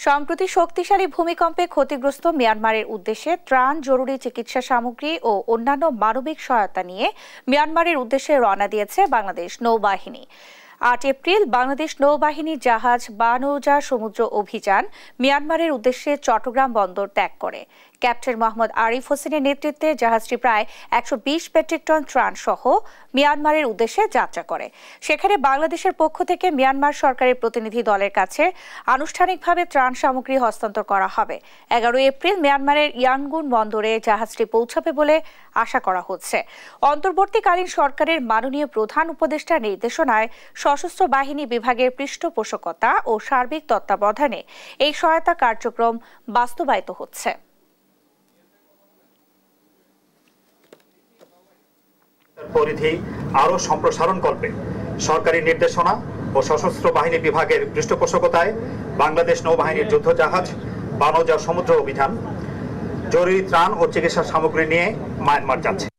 সম্প্রতি শক্তিশালী ভূমিকম্পে ক্ষতিগ্রস্ত মিয়ানমারের উদ্দেশ্যে ত্রাণ, জরুরি চিকিৎসা সামগ্রী ও অন্যান্য মানবিক সহায়তা নিয়ে মিয়ানমারের উদ্দেশ্যে রওনা দিয়েছে বাংলাদেশ নৌবাহিনী। ৮ এপ্রিল বাংলাদেশ নৌবাহিনীর জাহাজ বানৌজা সমুদ্র অভিযান মিয়ানমারের উদ্দেশ্যে চট্টগ্রাম বন্দর ত্যাগ করে। ক্যাপ্টেন মোহাম্মদ আরিফ হোসেনের নেতৃত্বে জাহাজটি প্রায় ১২০ মেট্রিক টন ত্রাণ সহ মিয়ানমারের উদ্দেশ্যে যাত্রা করে। সেখানে বাংলাদেশের পক্ষ থেকে মিয়ানমার সরকারের প্রতিনিধি দলের কাছে আনুষ্ঠানিকভাবে ত্রাণ সামগ্রী হস্তান্তর করা হবে। ১১ এপ্রিল মিয়ানমারের ইয়াঙ্গুন বন্দরে জাহাজটি পৌঁছাবে বলে আশা করা হচ্ছে। অন্তর্বর্তীকালীন সরকারের মাননীয় প্রধান উপদেষ্টার নির্দেশনায় সশস্ত্র বাহিনী বিভাগের পৃষ্ঠপোষকতা ও সার্বিক তত্ত্বাবধানে এই সহায়তা কার্যক্রম বাস্তবায়িত হচ্ছে। পরিধি আরও সম্প্রসারণকল্পে সরকারি নির্দেশনা ও সশস্ত্র বাহিনী বিভাগের পৃষ্ঠপোষকতায় বাংলাদেশ নৌবাহিনীর যুদ্ধজাহাজ বানৌজা সমুদ্র অভিযান জরুরি ত্রাণ ও চিকিৎসা সামগ্রী নিয়ে মায়ানমার যাচ্ছে।